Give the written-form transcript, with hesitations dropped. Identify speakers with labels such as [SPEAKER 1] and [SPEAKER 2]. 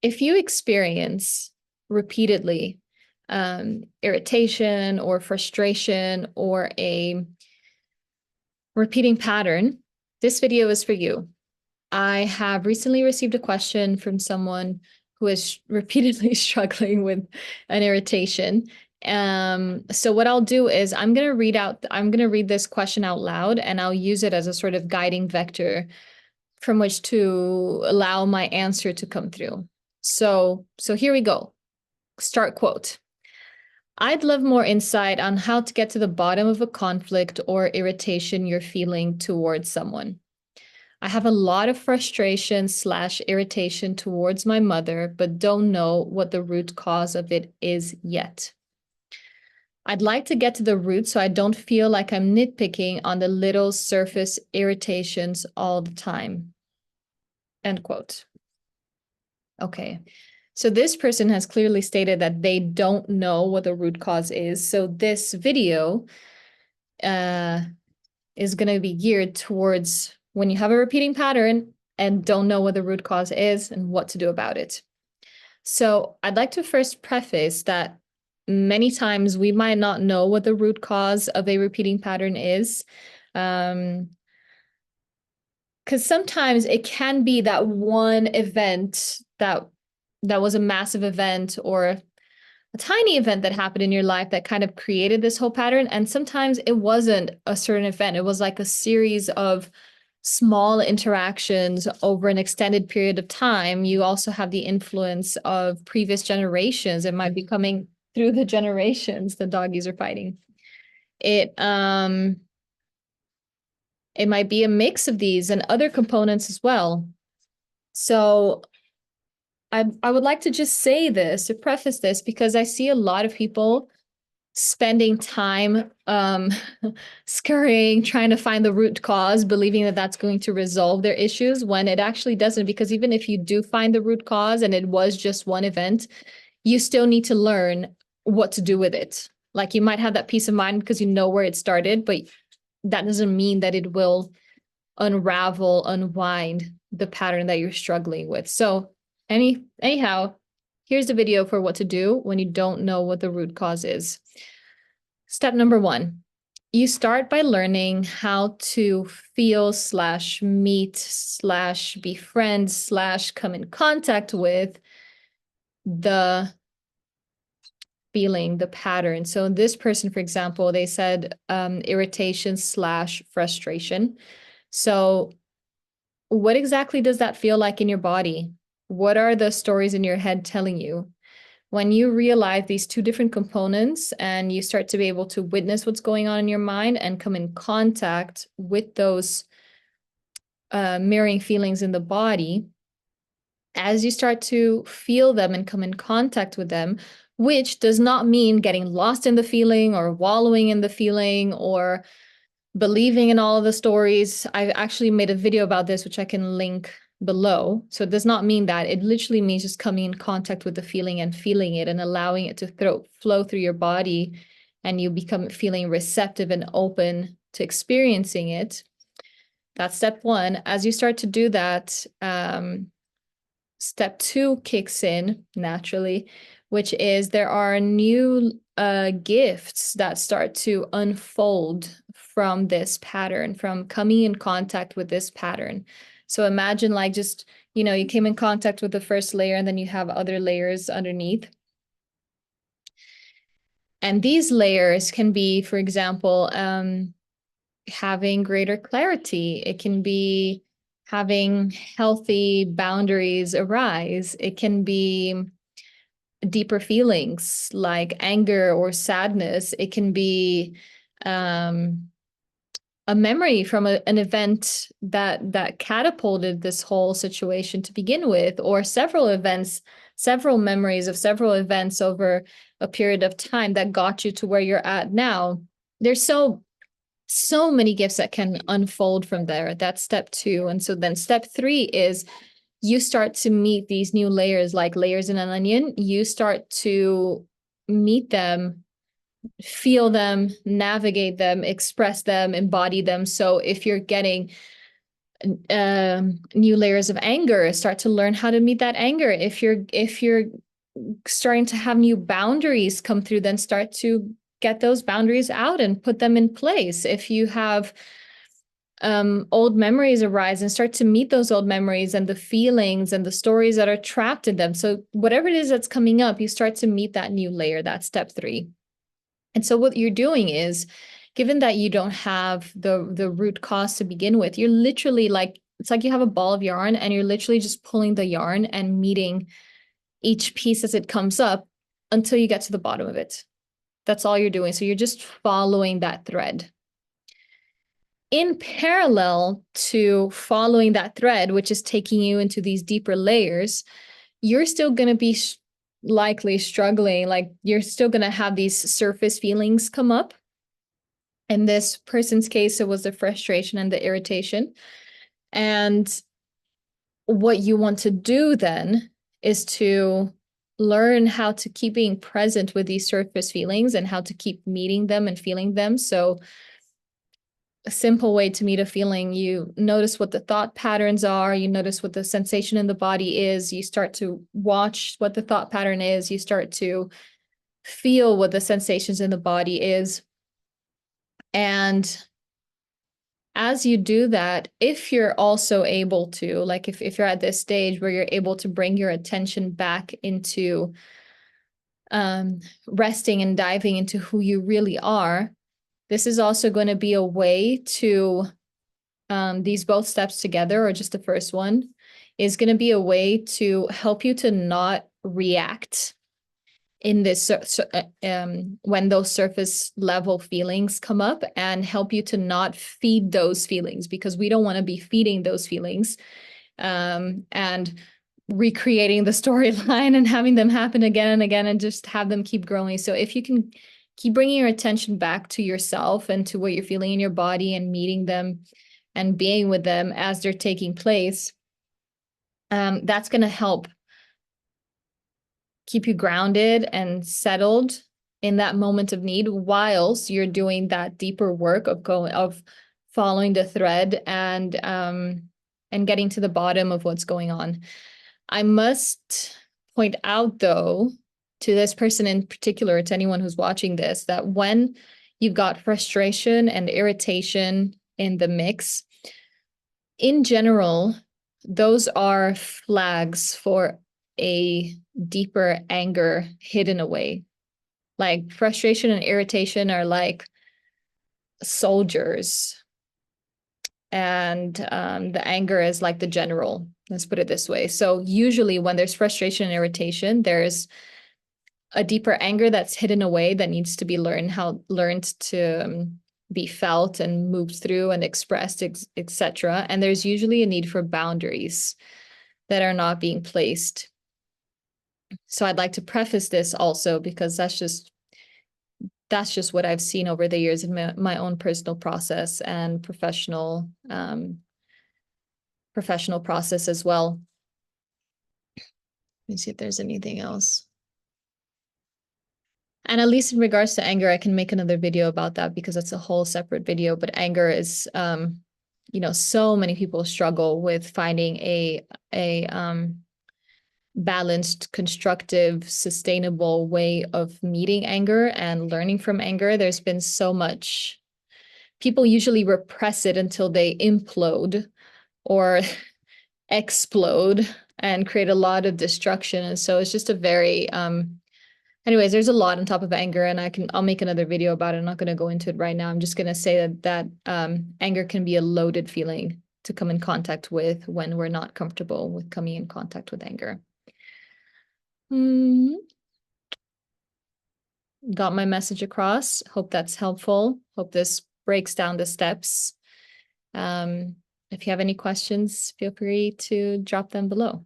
[SPEAKER 1] If you experience repeatedly irritation or frustration or a repeating pattern, this video is for you. I have recently received a question from someone who is repeatedly struggling with an irritation. So what I'll do is I'm going to read this question out loud, and I'll use it as a sort of guiding vector from which to allow my answer to come through. So here we go. Start quote. I'd love more insight on how to get to the bottom of a conflict or irritation you're feeling towards someone. I have a lot of frustration/irritation towards my mother, but don't know what the root cause of it is yet. I'd like to get to the root so I don't feel like I'm nitpicking on the little surface irritations all the time. End quote. Okay. So this person has clearly stated that they don't know what the root cause is. So this video is going to be geared towards when you have a repeating pattern and don't know what the root cause is and what to do about it. So I'd like to first preface that many times we might not know what the root cause of a repeating pattern is. Because sometimes it can be that one event that was a massive event or a tiny event that happened in your life that kind of created this whole pattern. And sometimes it wasn't a certain event. It was like a series of small interactions over an extended period of time. You also have the influence of previous generations. It might be coming through the generations. The doggies are fighting. It might be a mix of these and other components as well. So I would like to just say this to preface this, because I see a lot of people spending time scurrying, trying to find the root cause, believing that that's going to resolve their issues when it actually doesn't. Because even if you do find the root cause and it was just one event, you still need to learn what to do with it. Like, you might have that peace of mind because you know where it started, but that doesn't mean that it will unwind the pattern that you're struggling with. So anyhow, here's the video for what to do when you don't know what the root cause is. Step number 1, you start by learning how to feel/meet/befriend/come in contact with the feeling, the pattern. So this person, for example, they said irritation/frustration. So what exactly does that feel like in your body? What are the stories in your head telling you? When you realize these two different components and you start to be able to witness what's going on in your mind and come in contact with those mirroring feelings in the body, as you start to feel them and come in contact with them, which does not mean getting lost in the feeling or wallowing in the feeling or believing in all of the stories. I've actually made a video about this, which I can link below. So it does not mean that. It literally means just coming in contact with the feeling and feeling it and allowing it to flow through your body, and you become feeling receptive and open to experiencing it. That's step 1. As you start to do that, step 2 kicks in naturally, which is there are new gifts that start to unfold from this pattern, from coming in contact with this pattern. So imagine, like, just, you came in contact with the first layer and then you have other layers underneath. And these layers can be, for example, having greater clarity. It can be having healthy boundaries arise. It can be deeper feelings like anger or sadness. It can be a memory from an event that catapulted this whole situation to begin with, or several events, several memories of several events over a period of time that got you to where you're at now. There's so many gifts that can unfold from there. That's step 2. And so then step 3 is you start to meet these new layers, like layers in an onion. You start to meet them, feel them, navigate them, express them, embody them. So if you're getting new layers of anger. Start to learn how to meet that anger. If you're starting to have new boundaries come through, then start to get those boundaries out and put them in place. If you have old memories arise, and start to meet those old memories and the feelings and the stories that are trapped in them. So whatever it is that's coming up, you start to meet that new layer. That's step 3. And so what you're doing is, given that you don't have the root cause to begin with, you're literally like, it's like you have a ball of yarn and you're literally just pulling the yarn and meeting each piece as it comes up until you get to the bottom of it. That's all you're doing. So you're just following that thread. In parallel to following that thread, which is taking you into these deeper layers, you're still going to be likely struggling. Like, you're still going to have these surface feelings come up. In this person's case, it was the frustration and the irritation. And what you want to do then is to learn how to keep being present with these surface feelings and how to keep meeting them and feeling them. So a simple way to meet a feeling, you notice what the thought patterns are, you notice what the sensation in the body is, you start to watch what the thought pattern is, you start to feel what the sensations in the body is. And as you do that, if you're also able to, like if you're at this stage where you're able to bring your attention back into resting and diving into who you really are, this is also going to be a way to, these both steps together, or just the first one, is going to be a way to help you to not react in this when those surface level feelings come up, and help you to not feed those feelings, because we don't want to be feeding those feelings and recreating the storyline and having them happen again and again and just have them keep growing. So if you can keep bringing your attention back to yourself and to what you're feeling in your body and meeting them and being with them as they're taking place, that's going to help keep you grounded and settled in that moment of need, whilst you're doing that deeper work of following the thread and getting to the bottom of what's going on. I must point out, though, to this person in particular, to anyone who's watching this, that when you've got frustration and irritation in the mix, in general, those are flags for a deeper anger hidden away. Like, frustration and irritation are like soldiers, and the anger is like the general. Let's put it this way. So usually when there's frustration and irritation, there's a deeper anger that's hidden away that needs to be learned to be felt and moved through and expressed, etc. And there's usually a need for boundaries that are not being placed. So I'd like to preface this also, because that's just what I've seen over the years in my own personal process and professional process as well. Let me see if there's anything else. And at least in regards to anger, I can make another video about that, because that's a whole separate video. But anger is, so many people struggle with finding a balanced, constructive, sustainable way of meeting anger and learning from anger. There's been so much. People usually repress it until they implode or explode and create a lot of destruction. And so it's just a very, anyways, there's a lot on top of anger, and I'll make another video about it. I'm not going to go into it right now. I'm just going to say that anger can be a loaded feeling to come in contact with when we're not comfortable with coming in contact with anger. Got my message across. Hope that's helpful. Hope this breaks down the steps. If you have any questions, feel free to drop them below.